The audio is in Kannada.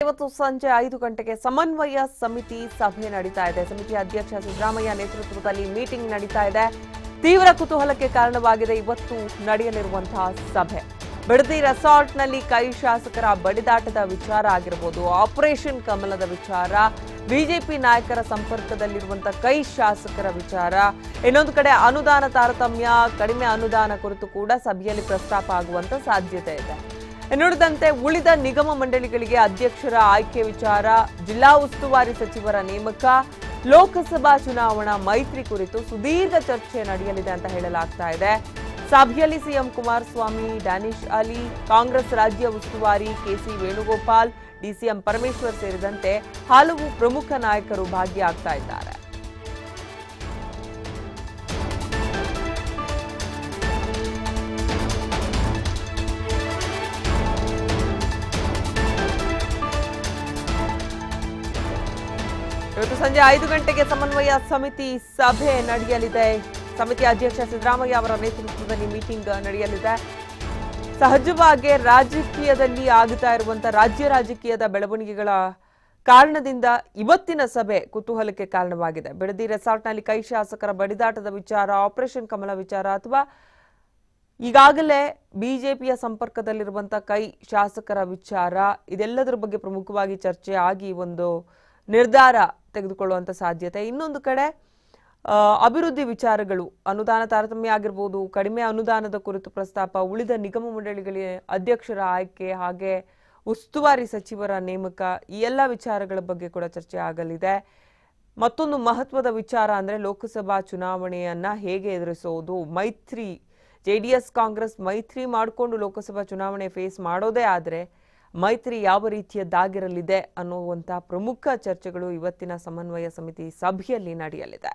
ಇವತ್ತು ಸಂಜೆ 5 ಗಂಟೆಗೆ ಸಮನ್ವಯ ಸಮಿತಿ ಸಭೆ ನಡೀತಾ ಇದೆ. ಸಮಿತಿಯ ಅಧ್ಯಕ್ಷ ಸಿದ್ದರಾಮಯ್ಯ ನೇತೃತ್ವದಲ್ಲಿ ಮೀಟಿಂಗ್ ನಡೀತಾ ಇದೆ. ತೀವ್ರ ಕುತೂಹಲಕ್ಕೆ ಕಾರಣವಾಗಿದೆ ಇವತ್ತು ನಡೆಯಲಿರುವಂತಹ ಸಭೆ. ಬಿಡದಿ ರೆಸಾರ್ಟ್ನಲ್ಲಿ ಕೈ ಶಾಸಕರ ಬಡಿದಾಟದ ವಿಚಾರ ಆಗಿರಬಹುದು, ಆಪರೇಷನ್ ಕಮಲದ ವಿಚಾರ, ಬಿಜೆಪಿ ನಾಯಕರ ಸಂಪರ್ಕದಲ್ಲಿರುವಂತಹ ಕೈ ಶಾಸಕರ ವಿಚಾರ, ಇನ್ನೊಂದು ಕಡೆ ಅನುದಾನ ತಾರತಮ್ಯ, ಕಡಿಮೆ ಅನುದಾನ ಕುರಿತು ಕೂಡ ಸಭೆಯಲ್ಲಿ ಪ್ರಸ್ತಾಪ ಆಗುವಂತ ಸಾಧ್ಯತೆ ಇದೆ. ನುಡಿದಂತೆ ಉಳಿದ ನಿಗಮ ಮಂಡಳಿಗಳಿಗೆ ಅಧ್ಯಕ್ಷರ ಆಯ್ಕೆ ವಿಚಾರ, ಜಿಲ್ಲಾ ಉಸ್ತುವಾರಿ ಸಚಿವರ ನೇಮಕ, ಲೋಕಸಭಾ ಚುನಾವಣಾ ಮೈತ್ರಿ ಕುರಿತು ಸುದೀರ್ಘ ಚರ್ಚೆ ನಡೆಯಲಿದೆ ಅಂತ ಹೇಳಲಾಗ್ತಾ ಇದೆ. ಸಭೆಯಲ್ಲಿ ಸಿಎಂ ಕುಮಾರಸ್ವಾಮಿ, ಡ್ಯಾನಿಶ್ ಅಲಿ, ಕಾಂಗ್ರೆಸ್ ರಾಜ್ಯ ಉಸ್ತುವಾರಿ ಕೆಸಿ ವೇಣುಗೋಪಾಲ್, ಡಿಸಿಎಂ ಪರಮೇಶ್ವರ್ ಸೇರಿದಂತೆ ಹಲವು ಪ್ರಮುಖ ನಾಯಕರು ಭಾಗಿಯಾಗ್ತಾ ಇದ್ದಾರೆ. ಇವತ್ತು ಸಂಜೆ 5 ಗಂಟೆಗೆ ಸಮನ್ವಯ ಸಮಿತಿ ಸಭೆ ನಡೆಯಲಿದೆ. ಸಮಿತಿ ಅಧ್ಯಕ್ಷ ಸಿದ್ದರಾಮಯ್ಯ ಅವರ ನೇತೃತ್ವದಲ್ಲಿ ಮೀಟಿಂಗ್ ನಡೆಯಲಿದೆ. ಸಹಜವಾಗಿ ರಾಜಕೀಯದಲ್ಲಿ ಆಗುತ್ತಾ ಇರುವಂತಹ ರಾಜ್ಯ ರಾಜಕೀಯದ ಬೆಳವಣಿಗೆಗಳ ಕಾರಣದಿಂದ ಇವತ್ತಿನ ಸಭೆ ಕುತೂಹಲಕ್ಕೆ ಕಾರಣವಾಗಿದೆ. ಬಿಡದಿ ರೆಸಾರ್ಟ್ನಲ್ಲಿ ಕೈ ಶಾಸಕರ ಬಡಿದಾಟದ ವಿಚಾರ, ಆಪರೇಷನ್ ಕಮಲ ವಿಚಾರ, ಅಥವಾ ಈಗಾಗಲೇ ಬಿಜೆಪಿಯ ಸಂಪರ್ಕದಲ್ಲಿರುವಂತಹ ಕೈ ಶಾಸಕರ ವಿಚಾರ, ಇದೆಲ್ಲದರ ಬಗ್ಗೆ ಪ್ರಮುಖವಾಗಿ ಚರ್ಚೆ ಆಗಿ ಒಂದು ನಿರ್ಧಾರ ತೆಗೆದುಕೊಳ್ಳುವಂತ ಸಾಧ್ಯತೆ. ಇನ್ನೊಂದು ಕಡೆ ಅಭಿವೃದ್ಧಿ ವಿಚಾರಗಳು, ಅನುದಾನ ತಾರತಮ್ಯ ಆಗಿರಬಹುದು, ಕಡಿಮೆ ಅನುದಾನದ ಕುರಿತು ಪ್ರಸ್ತಾಪ, ಉಳಿದ ನಿಗಮ ಮಂಡಳಿಗಳಿಗೆ ಅಧ್ಯಕ್ಷರ ಆಯ್ಕೆ, ಹಾಗೆ ಉಸ್ತುವಾರಿ ಸಚಿವರ ನೇಮಕ, ಈ ಎಲ್ಲ ವಿಚಾರಗಳ ಬಗ್ಗೆ ಕೂಡ ಚರ್ಚೆ ಆಗಲಿದೆ. ಮತ್ತೊಂದು ಮಹತ್ವದ ವಿಚಾರ ಅಂದ್ರೆ ಲೋಕಸಭಾ ಚುನಾವಣೆಯನ್ನ ಹೇಗೆ ಎದುರಿಸೋದು, ಮೈತ್ರಿ, ಜೆಡಿಎಸ್ ಕಾಂಗ್ರೆಸ್ ಮೈತ್ರಿ ಮಾಡಿಕೊಂಡು ಲೋಕಸಭಾ ಚುನಾವಣೆ ಫೇಸ್ ಮಾಡೋದೇ ಆದ್ರೆ ಮೈತ್ರಿ ಯಾವ ರೀತಿಯದ್ದಾಗಿರಲಿದೆ ಅನ್ನುವಂತಹ ಪ್ರಮುಖ ಚರ್ಚೆಗಳು ಇವತ್ತಿನ ಸಮನ್ವಯ ಸಮಿತಿ ಸಭೆಯಲ್ಲಿ ನಡೆಯಲಿದೆ.